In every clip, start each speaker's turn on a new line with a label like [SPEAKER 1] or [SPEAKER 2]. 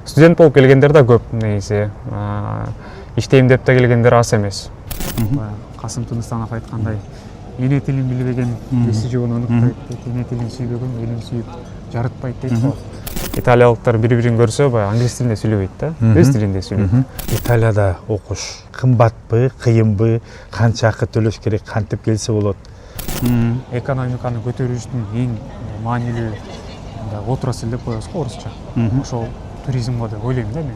[SPEAKER 1] Студент болуп келгендер да көп негизи. Иштейм деп да келгендер аз эмес. Касым Тыныстанов айткандай, эне тилин билбеген эси жогун өнүкпөйт дейт, эне тилин сүйбөгөн элин сүйүп жарытпайт дейт го. Италиялыктар бири-бирин көрсө, англис тилинде сүйлөбөйт да, өз тилинде сүйлөйт.
[SPEAKER 2] Италияда окуш кымбатпы, кыйынбы, канча акы төлөш керек, кантип келсе болот?
[SPEAKER 1] Экономиканы көтөрүүчүн эң маанилүү отрасль деп коебуз го орусча. Ошол туризм го деп ойлойм да мен.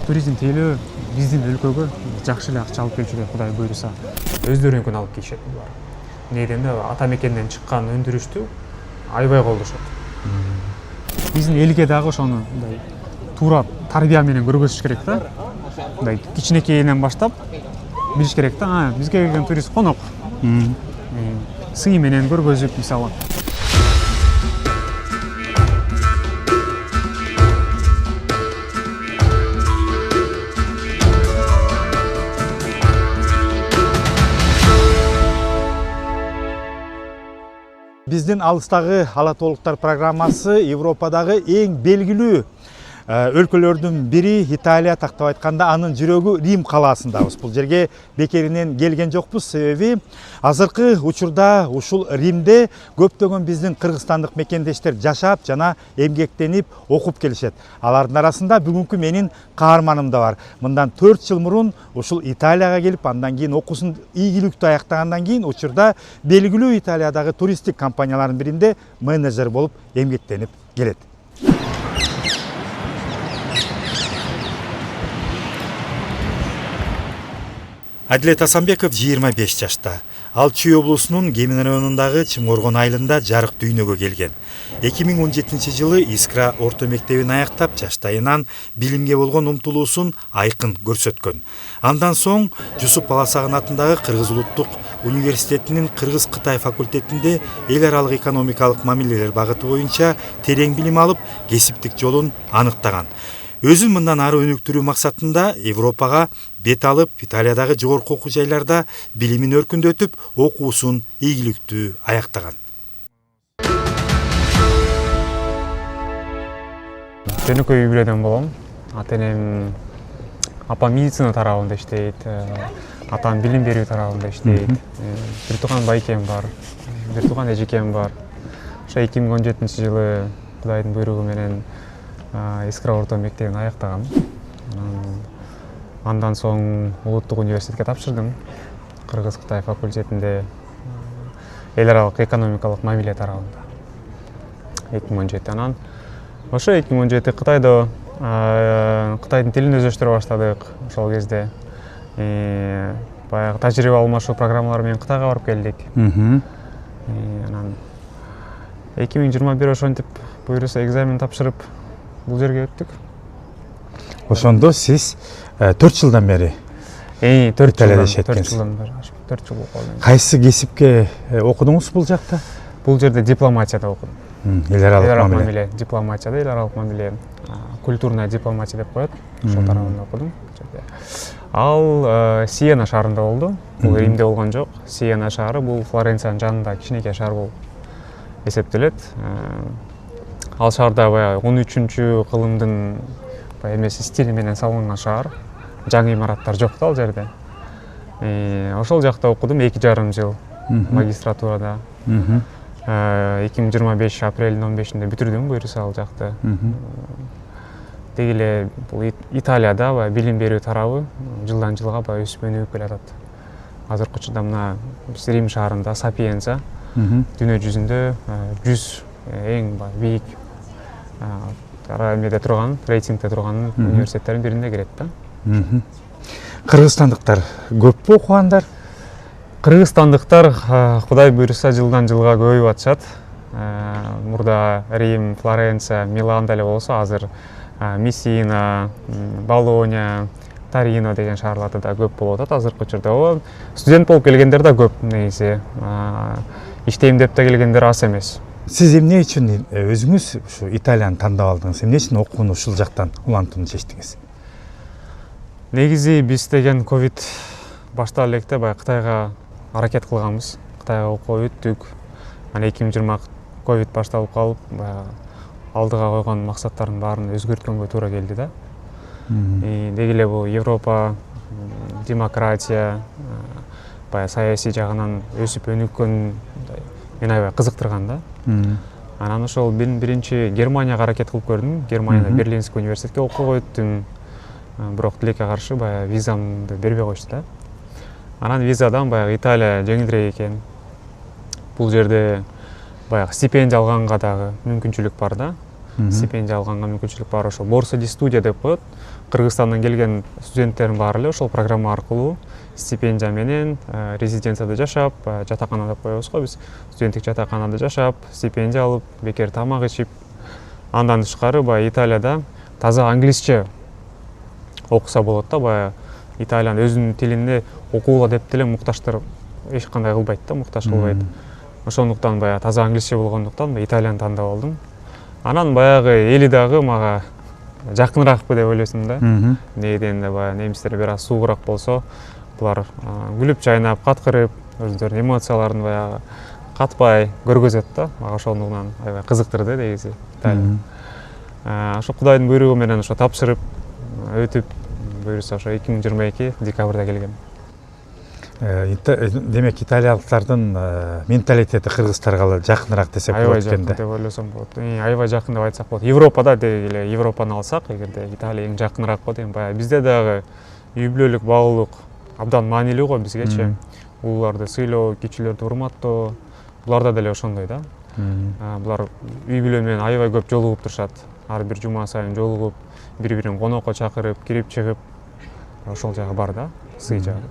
[SPEAKER 1] Туризм тейлөө биздин өлкөгө жакшы эле акча алып келчү, Кудай буйруса. Өздөрүнүкүн алып келишет булар. Неден да ата мекенден чыккан өндүрүштү аябай колдошот. Биздин элге дагы ошону мындай туура тарбия менен көргөзүш керек да. Мындай кичинекейинен баштап билиш керек да, бизге келген турист конок. Сый менен көргөзүп, мисалы.
[SPEAKER 2] Биздин алыстагы ала толуктар программасы Европадагы эң белгилүү өлкөлөрдүн бири Италия, тактап айтканда анын жүрөгү Рим калаасындабыз. Бул жерге бекеринен келген жокпуз, себеби азыркы учурда ушул Римде көптөгөн биздин кыргызстандык мекендештер жашап жана эмгектенип окуп келишет. Алардын арасында бүгүнкү менин каарманым да бар. Мындан 4 жыл мурун ушул Италияга келип, андан кийин окуусун ийгиликтүү аяктагандан кийин учурда белгилүү Италиядагы туристтик компаниялардын биринде менеджер болуп эмгектенип келет. Адилет Асанбеков 25 жашта. Ал Чүй облусунун Кемин районундагы Чымгоргон айылында жарык дүйнөгө келген. 2017 жылы Искра орто мектебин аяктап, жаштайынан билимге болгон умтулуусун айкын көрсөткөн. Андан соң Жусуп Баласагын атындагы Кыргыз улуттук университетинин Кыргыз-Кытай факультетинде эл аралык экономикалык мамилелер багыты боюнча терең билим алып, кесиптик жолун аныктаган. Өзүн мындан ары өнүктүрүү максатында Европага бет алып, Италиядагы жогорку окуу жайларда билимин өркүндөтүп, окуусун ийгиликтүү аяктаган.
[SPEAKER 1] Жөнөкөй үй бүлөдөн болом. Ата-энем, апам медицина тарабында иштейт, атам билим берүү тарабында иштейт. Бир тууган байкем бар, бир тууган эжекем бар. Ошо 2017 жылы Кудайдын буйругу менен Искра орто мектебин аяктагам. Андан соң улуттук университетке тапшырдым. Кыргыз-Кытай факультетинде эл аралык экономикалык мамиле тарабында. 2017. Анан ошо 2017 Кытайда Кытайдын тилин өздөштүрө баштадык. Ошол кезде баягы тажрыйба алмашуу программалары менен Кытайга барып келдик. Анан 2021 ошентип буйруса экзамен тапшырып бул жерге өттүк.
[SPEAKER 2] Ошондо сиз 4 жылдан бери
[SPEAKER 1] 4
[SPEAKER 2] Италияда иштеткенсиз.
[SPEAKER 1] 4 жыл окудум.
[SPEAKER 2] Кайсы кесипке окудуңуз бул жакта?
[SPEAKER 1] Бул жерде дипломатияда окудум.
[SPEAKER 2] Эл аралык мамиле.
[SPEAKER 1] Дипломатияда эл аралык мамиле, культурная дипломатия деп коет. Ошол тарабында окудум. Ал Сиена шаарында болду. Бул Римде болгон жок. Сиена шаары бул Флоренциянын жанында кичинекей шаар болуп эсептелет. Ал шаарда баягы 13-кылымдын эмеси стили менен салынган шаар. Жаңы имараттар жок да ал жерде. Ошол жакта окудум 2,5 жыл магистратурада. 2025 апрелдин 15-inde бүтүрдүм буйруса ал жакты. Деги эле бул Италияда баягы билим берүү тарабы жылдан жылга баягы өсүп өнүгүп келатат. Азыркы учурда мына Рим шаарында Сапиенца дүйнө жүзүндө 100 эң бийик эмеде турган, рейтингде турган университеттердин бирине кирет да.
[SPEAKER 2] Кыргызстандыктар көппү окугандар?
[SPEAKER 1] Кыргызстандыктар Кудай буйруса жылдан жылга көбөйүп атышат. Мурда Рим, Флоренция, Милан деле болсо азыр Мессина, Болония, Торино деген шаарларда да көп болуп атат азыркы учурда. Студент болуп келгендер да көп негизи. Иштейм деп да келгендер аз эмес.
[SPEAKER 2] Сиз эмне үчүн өзүңүз ушу Италияны тандап алдыңыз? Эмне үчүн окууну ушул жактан улантууну чечтиңиз?
[SPEAKER 1] Негизи биз деген ковид башталып электе баягы Кытайга аракет кылганбыз. Кытайга окууга өттүк. Анан 2020 ковид башталып калып, алдыга койгон максаттардын баарын өзгөрткөнгө туура келди да. Деги эле бул Европа, демократия, баягы саясий жагынан өсүп өнүккөн мени аябай кызыктырган да. Анан ошол мен биринчи Германияга аракет кылып көрдүм. Германияда Берлинский университетке окууга өттүм. Бирок тилекке каршы баягы визамды бербей койчу да. Анан визадан баягы Италия жеңилирээк экен. Бул жерде баягы стипендия алганга дагы мүмкүнчүлүк бар да. Стипендия алганга мүмкүнчүлүк бар. Ошол Борса ди студия деп коет. Кыргызстандан келген студенттердин баары эле ошол программа аркылуу стипендия менен резиденцияда жашап, жатакана деп коебуз го биз. Студенттик жатаканада жашап, стипендия алып, бекер тамак ичип, андан тышкары баягы Италияда таза англисче окуса болот да. Баягы Италиянын өзүнүн тилинде окууга деп деле мукташтар эч кандай кылбайт да, мукташ кылбайт. Ошондуктан баягы таза англисче болгондуктан Италияны тандап алдым. Анан баягы эли дагы мага жакыныракпы деп ойлосум да. Неге дегенде баягы немистер бир аз суугураак болсо, булар күлүп жайнап, каткырып, өздөрүнүн эмоцияларын баягы катпай көргөзөт да. Мага ошондуктан аябай кызыктырды негизи Италия. Ошо Кудайдын буйругу менен ошо тапшырып өтүп, буюрса ошо 2022 декабрда келгем.
[SPEAKER 2] Демек италиялыктардын менталитети кыргыздарга жакыныраак десек болот экен да.
[SPEAKER 1] Аябай жакын деп ойлосом болот. Аябай жакын деп айтсак болот. Европада деги эле Европаны алсак, эгерде Италия эң жакыныраак го дейм. Баягы бизде дагы үй бүлөлүк багуулук абдан маанилүү го бизгечи. Улууларды сыйлоо, кичилерди урматтоо, буларда деле ошондой да. Булар үй бүлө менен аябай көп жолугуп турушат. Ар бир жума сайын жолугуп, бири-бирин конокко чакырып, кирип чыгып, ошол жагы бар да, сый жагы.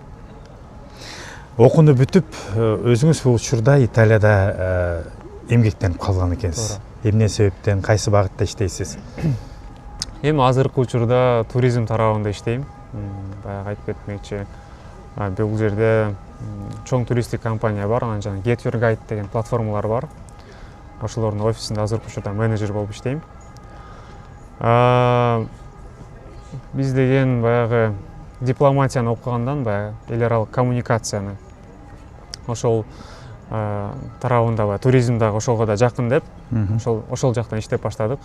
[SPEAKER 2] Окууну бүтүп, өзүңүз бул учурда Италияда эмгектенип калган экенсиз. Эмне себептен, кайсы багытта иштейсиз?
[SPEAKER 1] Эми азыркы учурда туризм тарабында иштейм. Баягы айтып кетмекчи, бул жерде чоң туристтик компания бар, анан жана Get Your Guide деген платформалар бар. Ошолордун офисинде азыркы учурда менеджер болуп иштейм. Биз деген баягы дипломатияны окугандан баягы эл аралык коммуникацияны ошол тарабында баягы туризм дагы ошого да жакын деп, ошол жактан иштеп баштадык.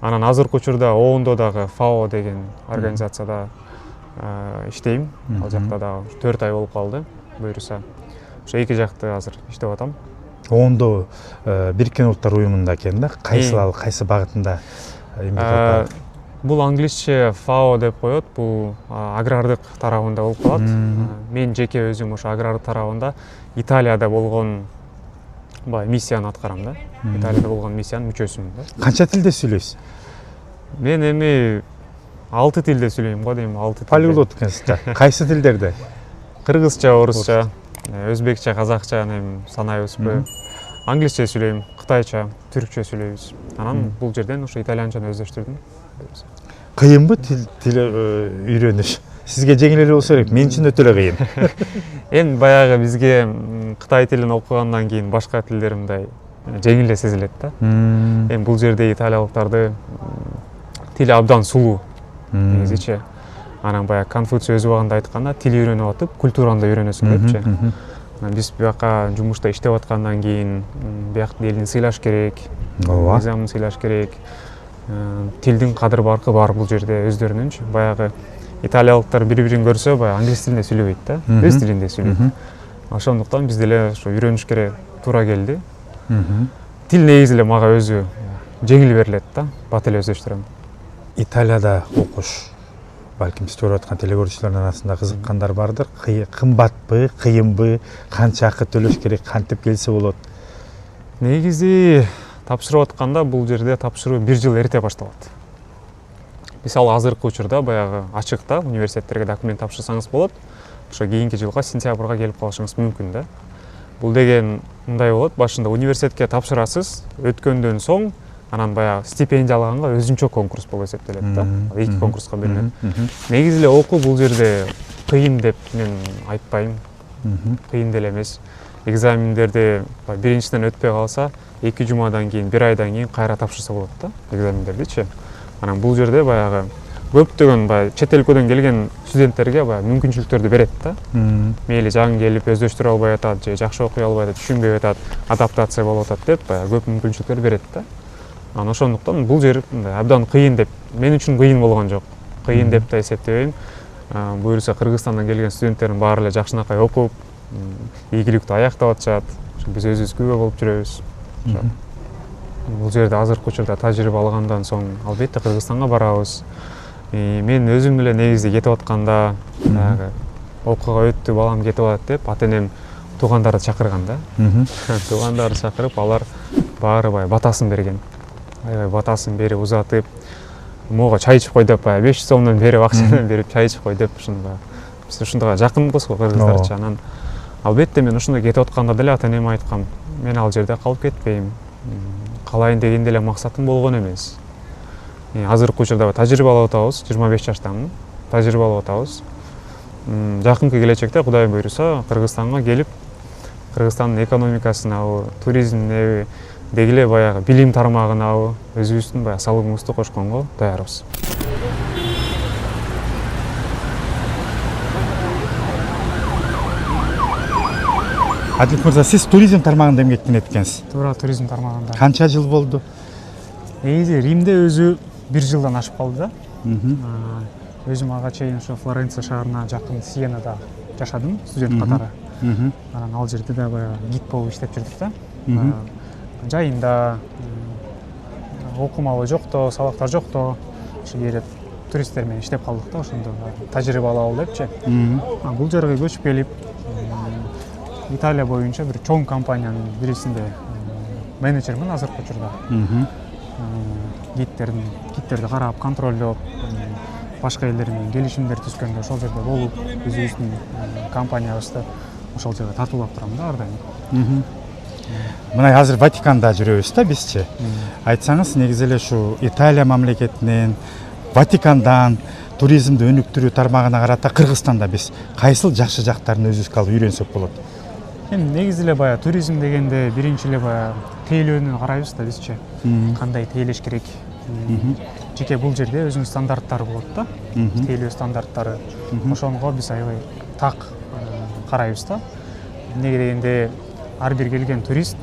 [SPEAKER 1] Анан азыркы учурда ООНдо дагы FAO деген организацияда иштейм. Ал жакта дагы 4 ай болуп калды, буюрса. Ошо эки жакты азыр иштеп атам.
[SPEAKER 2] ООНдо Бириккен Улуттар уюмунда экен да, кайсы багытында эмгек алып?
[SPEAKER 1] Бул англисче FAO деп коет, бул агрардык тарабында болуп калат. Мен жеке өзүм ошо агрардык тарабында Италияда болгон миссияны аткарам да. Италияда болгон миссиянын мүчөсүмүн да.
[SPEAKER 2] Канча тилде сүйлөйсүз?
[SPEAKER 1] Мен эми 6 тилде сүйлөйм го дейм, 6 тилде.
[SPEAKER 2] Полиглот экенсиз да. Кайсы тилдерде?
[SPEAKER 1] Кыргызча, орусча, өзбекче, казакча, санайбызбы. Англисче сүйлөйм, кытайча, түркчө сүйлөйбүз. Анан бул жерден ошо итальянчаны өздөштүрдүм.
[SPEAKER 2] Кыйынбы тил үйрөнүш? Сизге жеңил эле болсо керек, мен үчүн өтө эле кыйын.
[SPEAKER 1] Эми баягы бизге кытай тилин окугандан кийин башка тилдер мындай жеңил эле сезилет да. Эми бул жерде италиялыктарды тили абдан сулуу негизичи. Анан баягы Конфуций өз убагында айтканда, тил үйрөнүп атып, культураны да үйрөнөсүң депчи. Биз бияка жумушта иштеп аткандан кийин бияктын элин сыйлаш керек, мыйзамын сыйлаш керек. Тилдин кадыр баркы бар бул жерде өздөрүнүнчү. Баягы италиялыктар бири-бирин көрсө, баягы англис тилинде сүйлөбөйт да, өз тилинде сүйлөйт. Ошондуктан биз деле ошо үйрөнүшкө туура келди. Тил негизи эле мага өзү жеңил берилет да, бат эле өздөштүрөм.
[SPEAKER 2] Италияда окуш, балким биз көрүп аткан телекөрүүчүлөрдүн арасында кызыккандар бардыр. Кымбатпы, кыйынбы, канча акы төлөш керек, кантип келсе болот?
[SPEAKER 1] Негизи тапшырып атканда бул жерде тапшыруу 1 жыл эрте башталат. Мисалы азыркы учурда баягы ачыкта университеттерге документ тапшырсаңыз болот. Ошо кийинки жылга сентябрга келип калышыңыз мүмкүн да. Бул деген мындай болот, башында университетке тапшырасыз, өткөндөн соң анан баягы стипендия алганга өзүнчө конкурс болуп эсептелет да. 2 конкурска бөлүнөт. Негизи эле окуу бул жерде кыйын деп мен айтпайм. Кыйын деле эмес. Экзамендерди биринчиден өтпөй калса, 2 жумадан кийин, 1 айдан кийин кайра тапшырса болот да, экзамендердичи. Анан бул жерде баягы көптөгөн чет өлкөдөн келген студенттерге мүмкүнчүлүктөрдү берет да. Мейли жаңы келип өздөштүрө албай атат, же жакшы окуй албай атат, түшүнбөй атат, адаптация болуп атат деп көп мүмкүнчүлүктөр берет да. Анан ошондуктан бул жер абдан кыйын деп, мен үчүн кыйын болгон жок. Кыйын деп да эсептебейм. Буюрса Кыргызстандан келген студенттердин баары эле жакшынакай окуп, ийгиликтүү аяктап атышат. Биз өзүбүз күбө болуп жүрөбүз. Бул жерде азыркы учурда тажрыйба алгандан соң албетте Кыргызстанга барабыз. Мен өзүм эле негизи кетип атканда, окууга өттү, балам кетип атат деп ата энем туугандарды чакырган да. Туугандарды чакырып, алар баары батасын берген. Аябай батасын берип узатып, мого чай ичип кой деп, 500 сомдон берип, акчадан берип чай ичип кой деп, ушундай. Биз ушундайга жакынбыз го кыргыздарча. Анан албетте мен ушундай кетип атканда деле ата энеме айткам, мен ал жерде калып кетпейм. Калайын деген деле максатым болгон эмес. Азыркы учурда тажрыйба алып атабыз, 25 жаштамын. Тажрыйба алып атабыз. Жакынкы келечекте Кудай буйруса Кыргызстанга келип, Кыргызстандын экономикасына, туризмине, деги эле баягы билим тармагына өзүбүздүн баягы салымыбызды кошконго даярбыз.
[SPEAKER 2] Адилет мырза, сиз туризм тармагында эмгектенет экенсиз.
[SPEAKER 1] Туура, туризм тармагында.
[SPEAKER 2] Канча жыл болду?
[SPEAKER 1] Негизи Римде өзү 1 жылдан ашып калды да. Өзүм ага чейин ошо Флоренция шаарына жакын Сиенада жашадым, студент катары. Анан ал жерде да баягы гид болуп иштеп жүрдүк да. Жайында окумалы жокто, сабактар жокто, ошо жерде туристтер менен иштеп калдык да, ошондо тажрыйба алалы депчи. Бул жерге көчүп келип, Италия боюнча бир чоң компаниянын бирисинде менеджермин азыркы учурда. Гидтерди карап, контролдоп, башка элдер менен келишимдер түзгөндө ошол жерде болуп, өзүбүздүн компаниябызды ошол жерге тартуулап турам да ар дайым.
[SPEAKER 2] Мына азыр Ватиканда жүрөбүз да бизчи. Айтсаңыз, негизи эле ушу Италия мамлекетинен, Ватикандан туризмди өнүктүрүү тармагына карата Кыргызстанда биз кайсыл жакшы жактарын өзүбүзгө алып үйрөнсөк болот?
[SPEAKER 1] Эми негизи эле баягы туризм дегенде биринчи эле баягы тейлөөнү карайбыз да бизчи. Кандай тейлеш керек? Жеке бул жерде өзүнүн стандарттары болот да. Тейлөө стандарттары. Ошонго биз аябай так карайбыз да. Эмнеге дегенде ар бир келген турист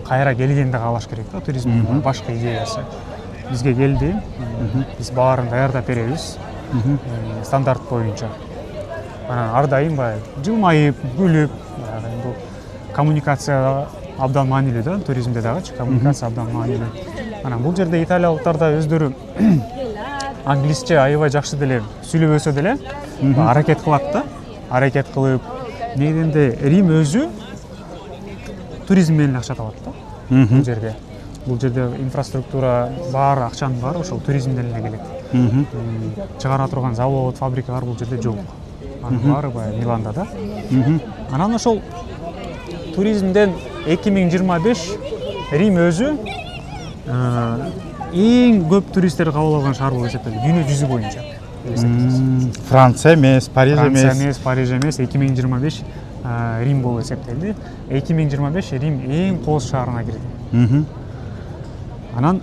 [SPEAKER 1] кайра келгенде каалаш керек да, туризмдин башкы идеясы. Бизге келди, биз баарын даярдап беребиз стандарт боюнча. Анан ар дайым жылмайып, күлүп, бул коммуникация абдан маанилүү да, туризмде дагычы коммуникация абдан маанилүү. Анан бул жерде италиялыктар да өздөрү англисче аябай жакшы деле сүйлөбөсө деле аракет кылат да, аракет кылып, негизинде Рим өзү туризм менен акча табат да. Бул жерде. Бул жерде инфраструктура бар, акчанын баары ошол туризмден эле келет. Чыгара турган завод, фабрикалар бул жерде жок. Анын баары Миланда да. Анан ошол туризмден 2025 Рим өзү эң көп туристтер кабыл алган шаар болуп эсептелет. Дүйнө жүзү боюнча.
[SPEAKER 2] Франция эмес, Париж эмес.
[SPEAKER 1] Франция эмес, Париж эмес, 2025 Рим болуп эсептелди. 2025 Рим эң кооз шаарына кирди. Анан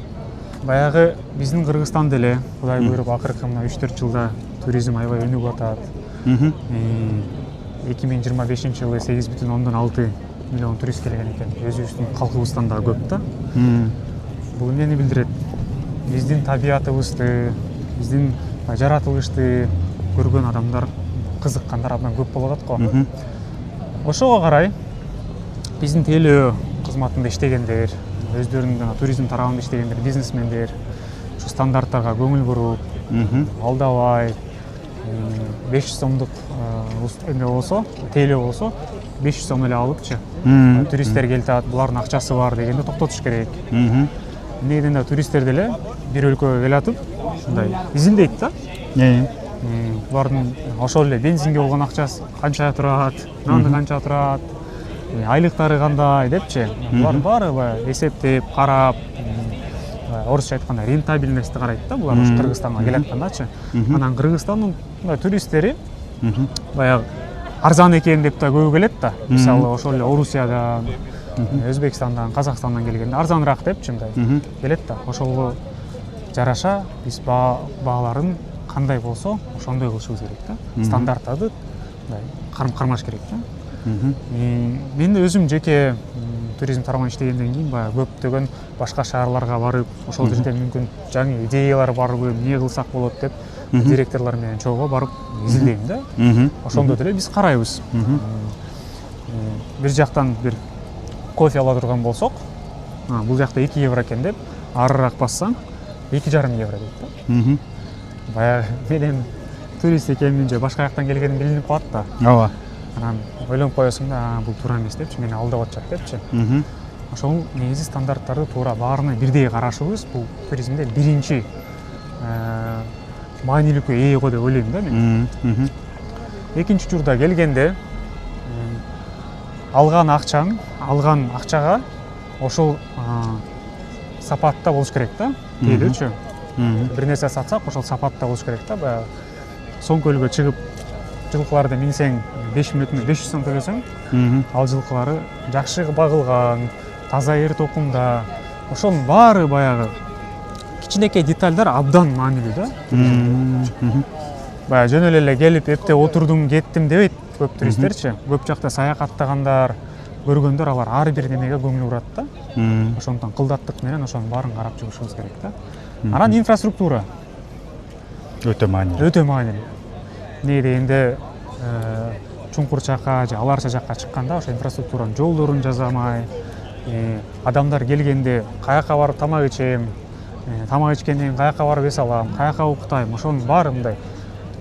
[SPEAKER 1] баягы биздин Кыргызстан деле Кудай буйруп акыркы мына 3-4 жылда туризм аябай өнүгүп атат. 2025 жылы 8,6 миллион турист келген экен. Өзүбүздүн калкыбыздан да көп да. Бул эмнени билдирет? Биздин табиятыбызды, биздин жаратылышты көргөн адамдар, кызыккандар абдан көп болуп атат го. Ошого карай биздин тейлөө кызматында иштегендер, өздөрүнүн туризм тарабында иштегендер, бизнесмендер ушу стандарттарга көңүл буруп, алдабай 500 сомдук эме болсо, тейлөө болсо 500 сом эле алыпчы. Туристтер келатат, булардын акчасы бар дегенде токтотуш керек. Негизинде туристтер деле бир өлкөгө келатып, ушундай изилдейт да. Булардын ошол эле бензинге болгон акчасы канча турат, нанды канча турат, айлыктары кандай депчи. Булар баары эсептеп, карап, орусча айтканда рентабельностьти карайт да, булар ушу Кыргызстанга келаткандачы. Анан Кыргызстандын туристтери баягы арзан экен деп да көбү келет да. Мисалы ошол эле Орусиядан, Өзбекстандан, Казакстандан келгенде арзаныраак депчи мындай келет да. Ошого жараша биз бааларын кандай болсо ошондой кылышыбыз керек да. Стандарттарды кармаш керек да. Мен өзүм жеке туризм тармагында иштегенден кийин баягы көптөгөн башка шаарларга барып, ошол жерде мүмкүн жаңы идеялар барбы, эмне кылсак болот деп директорлор менен чогуу барып изилдейм да. Ошондо деле биз карайбыз. Бир жактан бир кофе ала турган болсок, бул жакта 2 евро экен деп, арыраак бассаң 2,5 евро дейт да. Баягы менин турист экеним же башка жактан келгеним билинип калат да.
[SPEAKER 3] Ооба.
[SPEAKER 1] Анан ойлонуп коесуң да, бул туура эмес депчи, мени алдап атышат депчи. Ошол негизи стандарттарды туура баарына бирдей карашыбыз бул туризмде биринчи маанилүүлүккө ээ го деп ойлойм да мен. Экинчи учурда келгенде алган акчага ошол сапатта болуш керек да. Тейлөөчү. Бир нерсе сатсак, ошол сапатта болуш керек да. Баягы соң көлгө чыгып жылкыларды минсең 5 мүнөтүнө 500 сом төлөсөң, ал жылкылары жакшы багылган, таза эр токумда. Ошонун баары баягы кичинекей детальдар абдан маанилүү да. Баягы жөн эле келип эпте отурдум, кеттим дебейт көп туристтерчи. Көп жакта саякаттагандар, көргөндөр алар ар бир немеге көңүл бурат да. Ошондон кылдаттык менен ошонун баарын карап чыгышыбыз керек да. Анан инфраструктура
[SPEAKER 3] Өтө маанилүү.
[SPEAKER 1] өтө маанилүү. Эмне дегенде чуңкур жакка же аларча жакка чыкканда ошо инфраструктуранын жолдорун жасамай, адамдар келгенде каяка барып тамак ичем, тамак ичкенден кийин каяка барып эс алам, каяка уктайм, ошонун баары мындай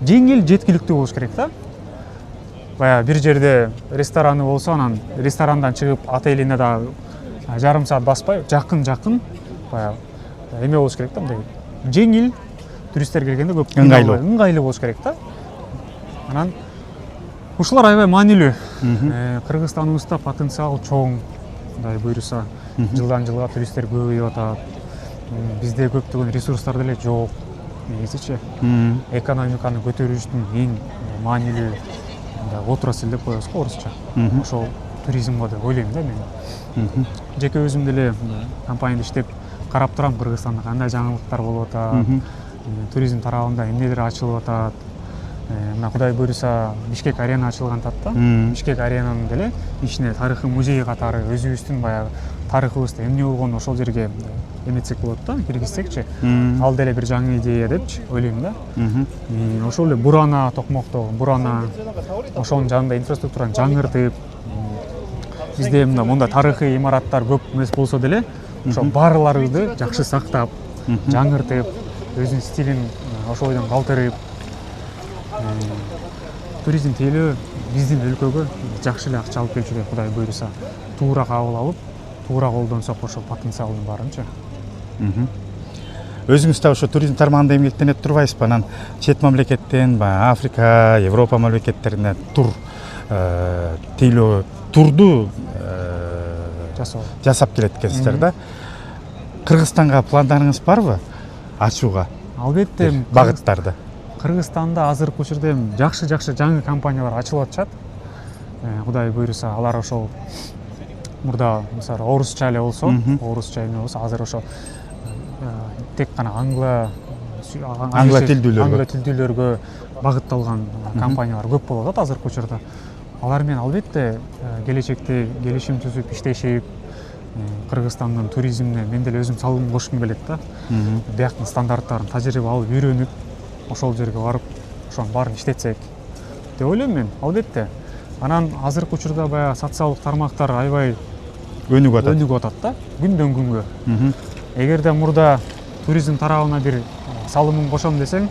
[SPEAKER 1] жеңил жеткиликтүү болуш керек да. Баягы бир жерде рестораны болсо, анан ресторандан чыгып отелине да жарым саат баспай, жакын баягы эме болуш керек да, мындай жеңил, туристтер келгенде көп ыңгайлуу болуш керек да. Анан ушулар аябай маанилүү. Кыргызстаныбызда потенциал чоң, Кудай буйруса, жылдан жылга туристтер көбөйүп атат. Бизде көптөгөн ресурстар деле жок. Негизичи экономиканы көтөрүүчүн эң маанилүү отрасль деп коебуз го орусча. Ошол туризм го деп ойлойм да мен. Жеке өзүм деле компанияда иштеп карап турам Кыргызстанда кандай жаңылыктар болуп атат, туризм тарабында эмнелер ачылып атат. Мына Кудай буйруса Бишкек арена ачылган атат да. Бишкек аренанын деле ичине тарыхый музей катары өзүбүздүн баягы тарыхыбызда эмне болгону ошол жерге эметсек болот да, киргизсекчи. Ал деле бир жаңы идея депчи ойлойм да. Ошол эле Бурана Токмокто, Бурана ошонун жанында инфраструктураны жаңыртып, бизде мындай тарыхый имараттар көп эмес болсо деле, ошо баарларыбызды жакшы сактап, жаңыртып, өзүнүн стилин ошол бойдон калтырып, туризм тейлөө биздин өлкөгө жакшы эле акча алып келчү деп Кудай буйруса, туура кабыл алып, туура колдонсок ошол потенциалдын баарынчы.
[SPEAKER 3] Өзүңүз да ошо туризм тармагында эмгектенип турбайсызбы? Анан чет мамлекеттен, Африка, Европа мамлекеттерине тур тейлөө турду жасап келет экенсиздер да. Кыргызстанга пландарыңыз барбы ачууга?
[SPEAKER 1] Албетте,
[SPEAKER 3] багыттарды.
[SPEAKER 1] Кыргызстанда азыркы учурда жакшы жаңы компаниялар ачылып атышат. Кудай буйруса, алар ошол мурда мисалы орусча эле болсо, азыр ошо тек гана аңгла тилдүүлөргө багытталган компаниялар көп болуп атат азыркы учурда. Алар менен албетте келечекте келишим түзүп иштешип, Кыргызстандын туризмине мен деле өзүм салымымды кошкум келет да. Бияктын стандарттарын тажрыйба алып үйрөнүп, ошол жерге барып, ошонун баарын иштетсек деп ойлойм мен, албетте. Анан азыркы учурда баягы социалдык тармактар аябай өнүгүп атат да, күндөн күнгө. Эгерде мурда туризм тарабына бир салымын кошом десең,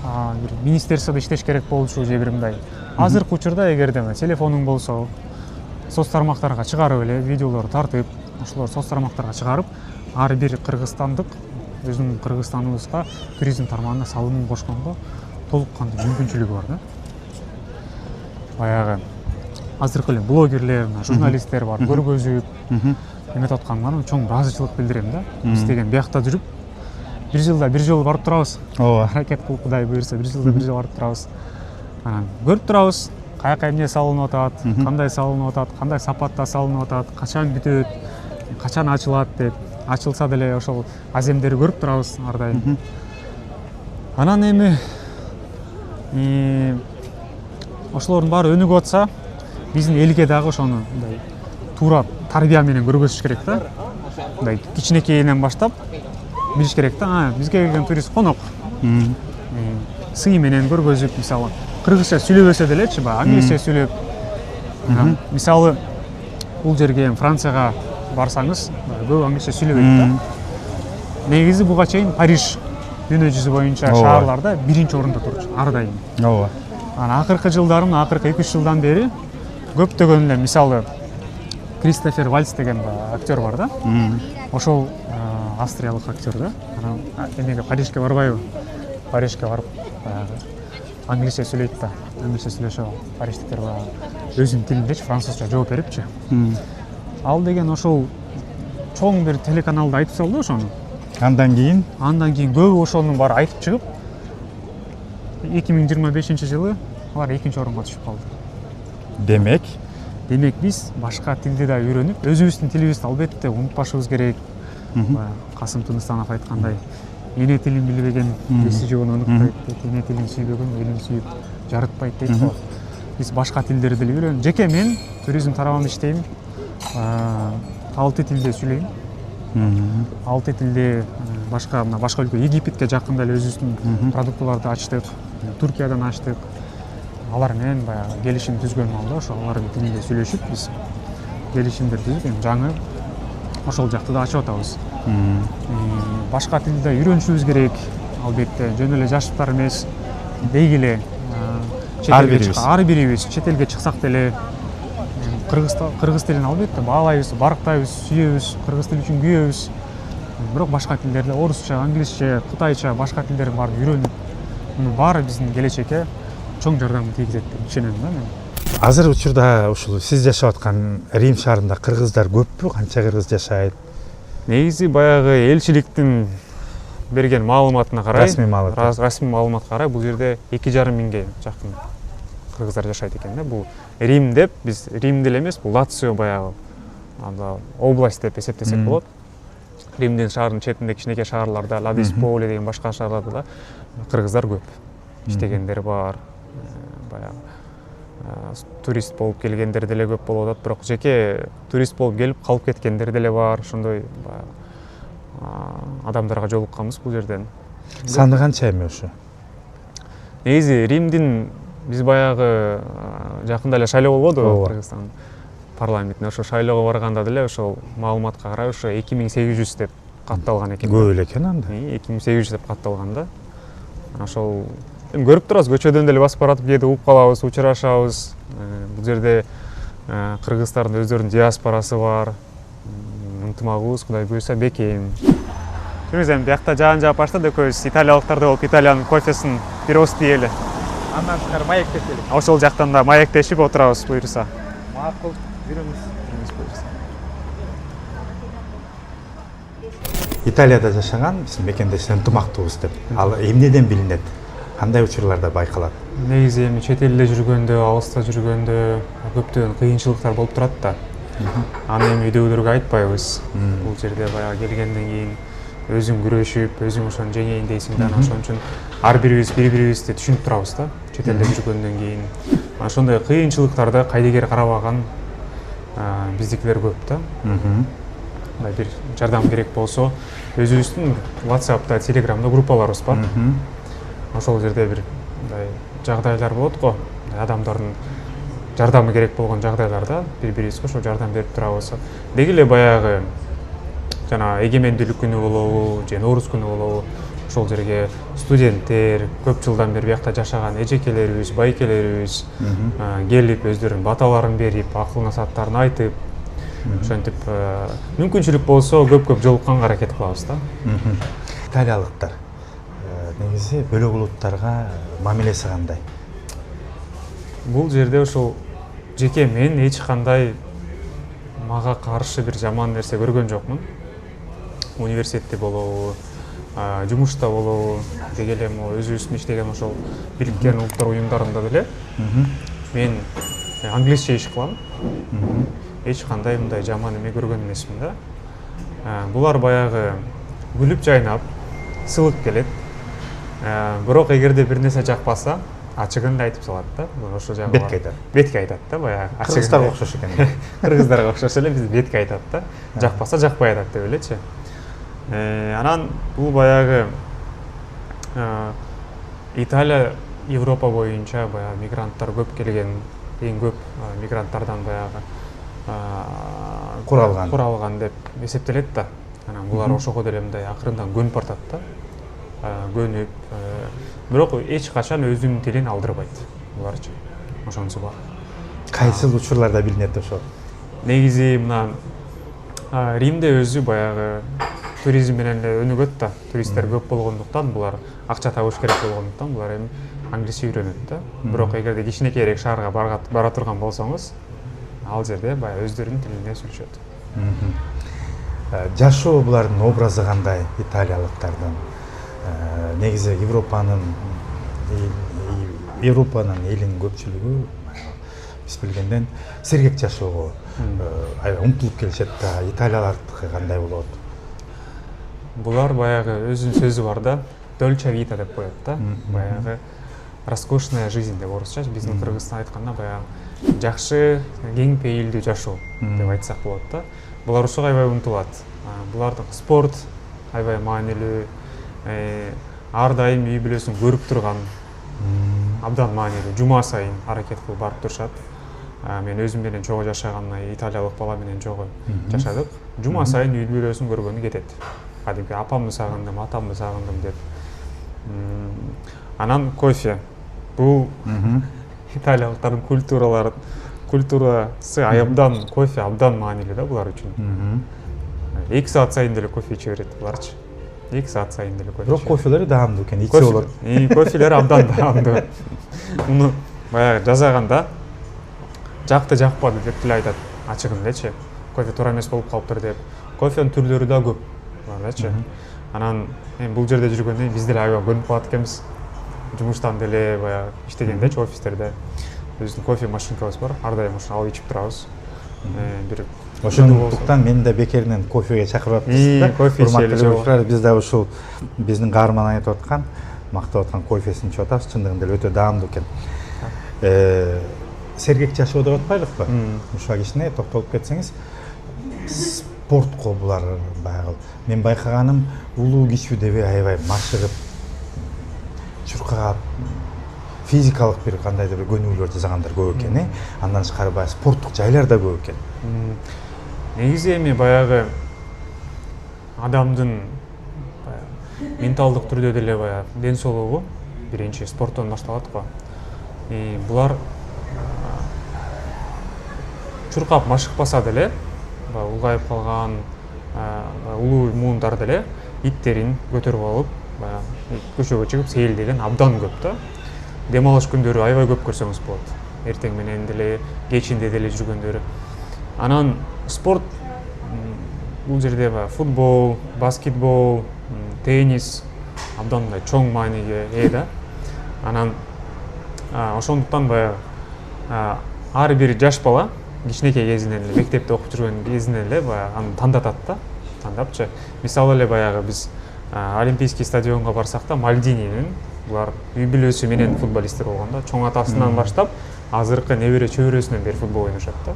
[SPEAKER 1] бир министерствода иштеш керек болчу же бир мындай. Азыркы учурда эгерде телефонуң болсо, соц тармактарга чыгарып эле видеолор тартып, ошолор соц тармактарга чыгарып, ар бир кыргызстандык өзүнүн Кыргызстаныбызга туризм тармагына салымын кошконго толук кандуу мүмкүнчүлүгү бар да. Баягы азыркы эле блогерлер, журналисттер бар, көргөзүп эметип аткандарына чоң ыраазычылык билдирем да. Биз деген биякта жүрүп, бир жылда бир жолу барып турабыз. Аракет кылып Кудай буйруса, бир жылда бир жолу барып турабыз. Анан көрүп турабыз, каяка эмне салынып атат, кандай салынып атат, кандай сапатта салынып атат, качан бүтөт, качан ачылат деп. Ачылса деле ошол аземдерди көрүп турабыз ар дайым. Анан эми ошолордун баары өнүгүп атса, биздин элге дагы ошону мындай туура тарбия менен көргөзүш керек да. Мындай кичинекейинен баштап билиш керек да. Бизге келген турист конок. Сый менен көргөзүп, мисалы, кыргызча сүйлөбөсө делечи, англисче сүйлөп. Мисалы, бул жерге Францияга барсаңыз, көп англисче сүйлөбөйт да. Негизи буга чейин Париж дүйнө жүзү боюнча шаарларда биринчи орунда турчу, ар дайым.
[SPEAKER 3] ооба.
[SPEAKER 1] Акыркы жылдары, акыркы 2-3 жылдан бери көптөгөн эле, мисалы, Кристофер Вальц деген актер бар да. Ошол австриялык актер да. Эмеге Парижге барбайбы? Парижге барып, англисче сүйлөйт да. Англисче сүйлөшөп, париждиктер өзүнүн тилиндечи, французча жооп берипчи. Ал деген ошол чоң бир телеканалда айтып салды ошону.
[SPEAKER 3] Андан кийин
[SPEAKER 1] көбү ошонун баары айтып чыгып, 2025-жылы алар 2-орунга түшүп калды.
[SPEAKER 3] демек
[SPEAKER 1] Биз башка тилди да үйрөнүп, өзүбүздүн тилибизди албетте унутпашыбыз керек. Касым Тыныстанов айткандай, эне тилин билбеген эси жоон өнүкпөйт дейт, эне тилин сүйбөгөн элин сүйүп жарытпайт дейт. Биз башка тилдерди деле үйрөнүп, жеке мен туризм тарабында иштейм. 6 тилде сүйлөйм. 6 тилде башка өлкө, Египетке жакында эле өзүбүздүн продуктыларды ачтык, Туркиядан ачтык. Алар менен баягы келишим түзгөн малда ошо алардын тилинде сүйлөшүп, биз келишимдер түзүп, жаңы ошол жакты да ачып атабыз. Башка тилди да үйрөнүшүбүз керек, албетте. Жөн эле жаштар эмес, дейгиле ар бирибиз чет элге чыксак деле кыргыз тилин албетте баалайбыз, барктайбыз, сүйөбүз, кыргыз тили үчүн күйөбүз. Бирок башка тилдерди, орусча, англисче, кытайча, башка тилдерин баарын үйрөнүп, мунун баары биздин келечекке чоң жардам тийгизет деп ишенем да мен.
[SPEAKER 3] азыр учурда ушул сиз жашап аткан Рим шаарында кыргыздар көппү? Канча кыргыз жашайт?
[SPEAKER 1] Негизи баягы элчиликтин берген маалыматына карай,
[SPEAKER 3] Расмий
[SPEAKER 1] маалыматка карай, бул жерде 2,5 миңге жакын кыргыздар жашайт экен да. Бул Рим деп, биз Рим деле эмес, бул Лацио баягы область деп эсептесек болот. Римдин шаарынын четинде кичинекей шаарларда, Ладисполе деген башка шаарларда да кыргыздар көп. Иштегендер бар. Баягы турист болуп келгендер деле көп болуп атат, бирок жеке турист болуп келип калып кеткендер деле бар. Ошондой адамдарга жолукканбыз бул жерден.
[SPEAKER 3] Саны канча эми ушу?
[SPEAKER 1] Негизи Римдин биз баягы жакында эле шайлоо болбодубу Кыргызстан парламентине. Ошо шайлоого барганда деле ошол маалыматка карай ошо 2800 деп катталган экен.
[SPEAKER 3] Көп эле экен анда.
[SPEAKER 1] 2800 деп катталган да. Ошол көрүп турабыз, көчөдөн деле басып баратып кээде угуп калабыз, учурашабыз. Бул жерде кыргыздардын өздөрүнүн диаспорасы бар. Ынтымагыбыз Кудай буйрса бекем. Жүрүңүз эми биякта жаан жаап баштады, экөөбүз италиялыктарды болуп Италиянын кофесин бирөөбүз ийели.
[SPEAKER 4] Андан тышкары маектешели.
[SPEAKER 1] Ошол жактан да маектешип отурабыз буйрса.
[SPEAKER 4] Макул, жүрүңүз.
[SPEAKER 3] Италияда жашаган биздин мекендеш ынтымактуубуз деп. Ал эмнеден билинет? Кандай учурларда байкалат?
[SPEAKER 1] Негизи эми чет элде жүргөндө, алыста жүргөндө көптөгөн кыйынчылыктар болуп турат да. Аны эми үйдөгүлөргө айтпайбыз. Бул жерде баягы келгенден кийин өзүң күрөшүп, өзүң ошону жеңейин дейсиң да, ошон үчүн ар бирибиз бири-бирибизди түшүнүп турабыз да. Чет элде жүргөндөн кийин ошондой кыйынчылыктарды кайдыгер карабаган биздикилер көп да. Мындай бир жардам керек болсо, өзүбүздүн WhatsApp'та, Telegram'да группаларыбыз бар. Ошол жерде бир мындай жагдайлар болот го. Адамдардын жардамы керек болгон жагдайларда бири-бирибизге ошо жардам берип турабыз. Деги эле баягы жана эгемендүүлүк күнү болобу, же Нооруз күнү болобу, ошол жерге студенттер, көп жылдан бери биякта жашаган эжекелерибиз, байкелерибиз келип өздөрүнүн баталарын берип, акыл насааттарын айтып, ошентип мүмкүнчүлүк болсо көп жолукканга аракет кылабыз да.
[SPEAKER 3] Италиялыктар негизи бөлөк улуттарга мамилеси кандай?
[SPEAKER 1] Бул жерде ошол жеке мен эч кандай мага каршы бир жаман нерсе көргөн жокмун. Университетте болобу, жумушта болобу, деги эле өзүбүздүн иштеген ошол Бириккен Улуттар уюмдарында деле мен англисче иш кылам. Эч кандай мындай жаман эме көргөн эмесмин да. Булар баягы күлүп жайнап, сылык келет. Бирок эгерде бир нерсе жакпаса, ачыгын да айтып салат да. Ошол жагы
[SPEAKER 3] Бетке айтат.
[SPEAKER 1] Бетке айтат да, баягы.
[SPEAKER 3] Кыргыздарга окшош экен.
[SPEAKER 1] Кыргыздарга окшош эле биз бетке айтат да. Жакпаса жакпай атат деп элечи. Анан бул баягы Италия Европа боюнча баягы мигранттар көп келген, эң көп мигранттардан баягы куралган деп эсептелет да. Анан булар ошого деле мындай акырындан көнүп бартат да. Көнүп, бирок эч качан өзүнүн тилин алдырбайт буларчы. Ошонусу бар.
[SPEAKER 3] Кайсыл учурларда билинет ошо?
[SPEAKER 1] Негизи мына Римде өзү баягы туризм менен эле өнүгөт да. Туристтер көп болгондуктан булар акча табыш керек болгондуктан булар эми англисче үйрөнөт да. Бирок эгерде кичинекейирээк шаарга бара турган болсоңуз, ал жерде баягы өздөрүнүн тилинде сүйлөшөт.
[SPEAKER 3] Жашоо булардын образы кандай италиялыктардын? Негизи Европанын элинин көпчүлүгү биз билгенден сергек жашоого аябай умтулуп келишет да. Италиялардыкы кандай болот?
[SPEAKER 1] Булар баягы өзүнүн сөзү бар да, Dolce vita деп коет да. Баягы роскошная жизнь деп орусча, биздин кыргызча айтканда баягы жакшы, кең пейилдүү жашоо деп айтсак болот да. Булар ушуга аябай умтулат. Булардын спорт аябай маанилүү, ар дайым үй бүлөсүн көрүп турган, абдан маанилүү. Жума сайын аракет кылып барып турушат. Мен өзүм менен чогуу жашаган италиялык бала менен чогуу жашадык. Жума сайын үй бүлөсүн көргөнү кетет. Кадимки апамды сагындым, атамды сагындым деп. Анан кофе. Бул италиялыктардын культурасы абдан кофе абдан маанилүү да булар үчүн. 2 саат сайын деле кофе иче берет буларчы. 2 саат сайын деле кофе.
[SPEAKER 3] Бирок кофелери даамдуу экен, ичсе болот.
[SPEAKER 1] Кофелери абдан даамдуу. Муну баягы жасаганда жакты жакпады деп деле айтат ачыгын элечи. Кофе туура эмес болуп калыптыр деп. Кофенин түрлөрү да көп. Барачы. Анан бул жерде жүргөндө биз деле аябай көнүп калат экенбиз. Жумуштан деле баягы иштегендечи офистерде биздин кофе машинкабыз бар. Ар дайым ошону алып ичип турабыз. Бир
[SPEAKER 3] Ошондуктан мени да бекеринен кофеге чакырып атпсыз да.
[SPEAKER 1] Кофе ичели.
[SPEAKER 3] Биз да ушул биздин каарман айтып аткан, мактап аткан кофесин ичип атабыз. Чындыгында эле өтө даамдуу экен. Сергек жашоо деп атпайлыкпы? Ушуга кичине токтолуп кетсеңиз, спортко булар баягы мен байкаганым улуу кичүү дебей аябай машыгып, чуркап, физикалык бир кандайдыр бир көнүгүүлөр жасагандар көп экен, андан тышкары баягы спорттук жайлар да көп экен.
[SPEAKER 1] Негизи эми баягы адамдын менталдык түрдө деле баягы ден соолугу биринчи спорттон башталат го. Булар чуркап машыкпаса деле, улгайып калган улуу муундар деле иттерин көтөрүп алып, көчөгө чыгып сейилдеген абдан көп да. Дем алыш күндөрү аябай көп көрсөңүз болот. Эртең менен деле, кечинде деле жүргөндөрү. Анан спорт бул жерде футбол, баскетбол, теннис абдан мындай чоң мааниге ээ да. Анан ошондуктан баягы ар бир жаш бала кичинекей кезинен эле мектепте окуп жүргөн кезинен эле баягы аны тандатат да. Тандапчы. Мисалы эле баягы биз Олимпийский стадионго барсак да, Мальдининин булар үй бүлөсү менен футболисттер болгон да. Чоң атасынан баштап азыркы небере чөбүрөсүнөн бери футбол ойношот да.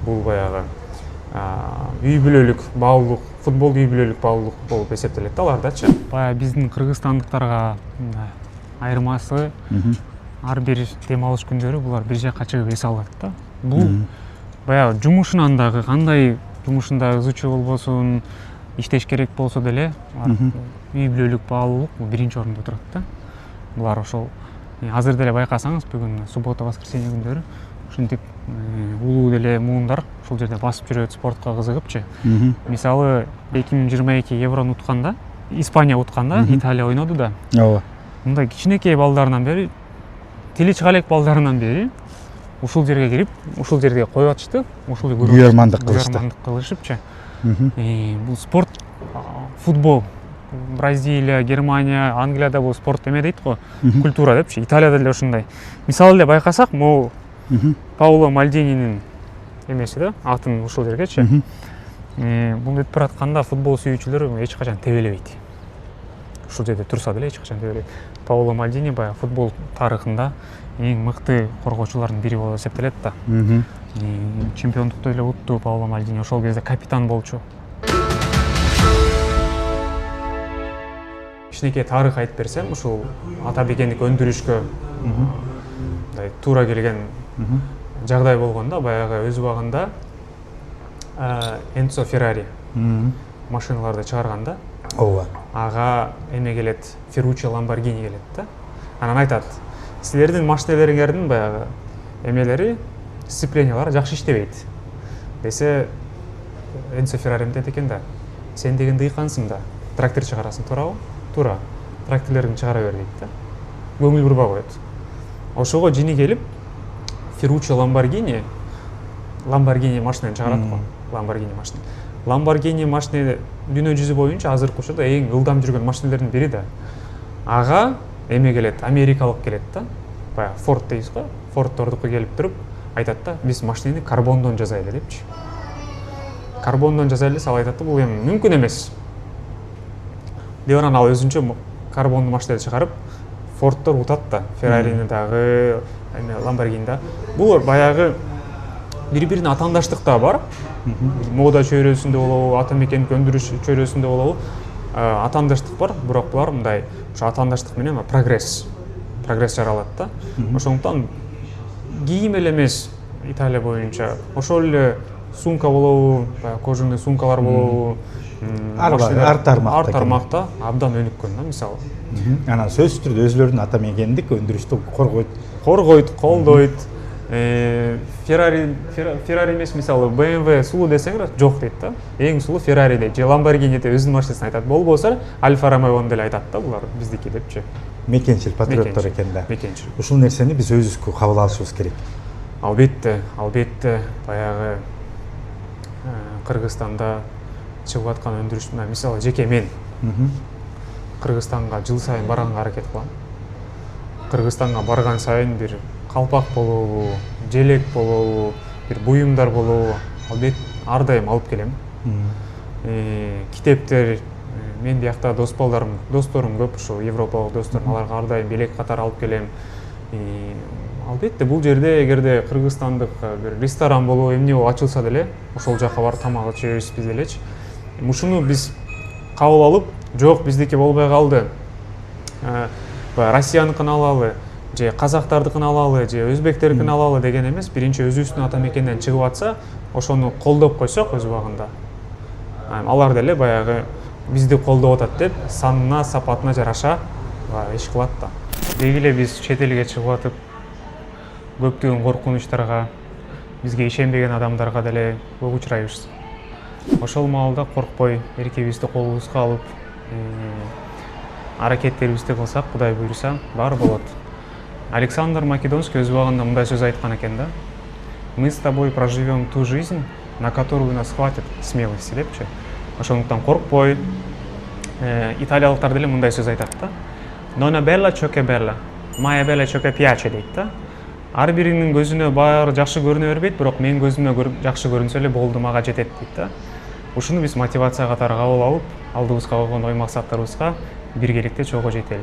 [SPEAKER 1] Бул баягы үй бүлөлүк баалуулук, футбол үй бүлөлүк баалуулук болуп эсептелет да алардачы. Баягы биздин кыргызстандыктарга айырмасы ар бир дем алыш күндөрү булар бир жакка чыгып эс алат да. Бул баягы жумушунан дагы кандай жумушунда ызычуу болбосун, иштеш керек болсо деле үй бүлөлүк баалуулук биринчи орунда турат да. Булар ошол азыр деле байкасаңыз бүгүн суббота, воскресенье күндөрү ушинтип улуу деле муундар ушул жерде басып жүрөт, спортко кызыгыпчы. Мисалы 2022 еврону утканда, Испания утканда, Италия ойноду да.
[SPEAKER 3] Ооба.
[SPEAKER 1] Мындай кичинекей балдарынан бери, тили чыга элек балдарынан бери ушул жерге кирип, ушул жерге коюп атышты, ушул
[SPEAKER 3] үйөрмандык
[SPEAKER 1] кылышыпчы. Бул спорт, футбол, Бразилия, Германия, Англияда бул спорт эме дейт го, культура депчи. Италияда деле ушундай. Мисалы эле байкасак, могу Пауло Мальдининин эмеси да, атын ушул жергечи. Бул өтүп баратканда футбол сүйүүчүлөр эч качан тебелебейт. Ушул жерде турса деле эч качан тебелебейт. Паоло Мальдини баягы футбол тарыхында эң мыкты коргоочулардын бири болуп эсептелет да. Чемпиондукту эле утту Паоло Мальдини, ошол кезде капитан болчу. Кичинекей тарых айтып берсем, ушул Атабекендик өндүрүшкө туура келген жагдай болгондо баягы өз убагында Энцо Феррари машиналарды чыгарганда,
[SPEAKER 3] ооба,
[SPEAKER 1] ага эме келет, Ферруччо Ламборгини келет да. Анан айтат, силердин машиналариңердин баягы эмелери, сцеплениялары жакшы иштебейт. Десе Энцо Феррари мынтет экен да, сен деген дыйкансың да, трактор чыгарасың, туурабы? Туура, тракторлорун чыгара бер дейт да. Көңүл бурбай коет. Ошого жини келип, Ферруччо Ламборгини машинаны чыгарат го. Ламборгини машина дүйнө жүзү боюнча азыркы учурда эң ылдам жүргөн машиналардын бири да. Ага эме келет, америкалык келет да. Баягы Форд дейбиз го. Фордтордуку келип туруп айтат да, биз машинени карбондон жасайлы депчи. Карбондон жасайлы, ал айтат да, бул эми мүмкүн эмес. Деп анан ал өзүнчө карбондуу машина чыгарып, Фордтор утат да, Феррарини дагы, Ламборгини да. Бул баягы бири-бирине атаандаштык да бар. Мода чөйрөсүндө болобу, Атамекендик өндүрүш чөйрөсүндө болобу, атаандаштык бар, бирок булар мындай атаандаштык менен прогресс жаралат да. Ошондуктан кийим эле эмес Италия боюнча, ошол эле сумка болобу, кожаный сумкалар болобу,
[SPEAKER 3] ар
[SPEAKER 1] тармакта абдан өнүккөн да, мисалы.
[SPEAKER 3] Анан сөзсүз түрдө өзүлөрүнүн Атамекендик өндүрүштү
[SPEAKER 1] коргойт, колдойт. Феррари эмес, мисалы BMW сулуу десеңер жок дейт да. Эң сулуу Феррари дейт, же Ламборгини деп өзүнүн машинасын айтат. Болбосо Альфа Ромеону деле айтат да, булар биздики депчи.
[SPEAKER 3] Мекенчил патриоттор экен да.
[SPEAKER 1] Мекенчил.
[SPEAKER 3] Ушул нерсени биз өзүбүзгө кабыл алышыбыз керек.
[SPEAKER 1] Албетте, баягы Кыргызстанда чыгып аткан өндүрүштүн, мисалы жеке мен Кыргызстанга жыл сайын барганга аракет кылам. Кыргызстанга барган сайын бир калпак болобу, желек болобу, бир буюмдар болобу, албетте ар дайым алып келем. Китептер, мен биякта досторум көп, ушул европалык досторум, аларга ар дайым белек катары алып келем. Албетте бул жерде эгерде кыргызстандык бир ресторан болобу, эмне болуп ачылса деле, ошол жака барып тамак ичебиз делечи. Ушуну биз кабыл алып, жок биздики болбой калды, Россияныкын алалы, же казактардыкын алалы, же өзбектердикин алалы деген эмес, биринчи өзүбүздүн Атамекенден чыгып атса, ошону колдоп койсок өз убагында, алар деле баягы бизди колдоп атат деп санына, сапатына жараша иш кылат да. Деги эле биз чет элге чыгып атып, көптөгөн коркунучтарга, бизге ишенбеген адамдарга деле көп учурайбыз. Ошол маалда коркпой, эркебизди колубузга алып, аракеттерибизди кылсак, Кудай буйруса, баары болот. Александр Македонский өз убагында мындай сөз айткан экен да. Мы с тобой проживем ту жизнь, на которую нас хватит смелости депчи. Ошондуктан коркпой, италиялыктар деле мындай сөз айтат да. Non è bella ciò che è bella, ma è bella ciò che piace дейт да. Ар биринин көзүнө баары жакшы көрүнө бербейт, бирок менин көзүмө жакшы көрүнсө эле болду, мага жетет дейт да. Ушуну биз мотивация катары кабыл алып, алдыбызга койгон ой максаттарыбызга биргеликте чогуу жетели.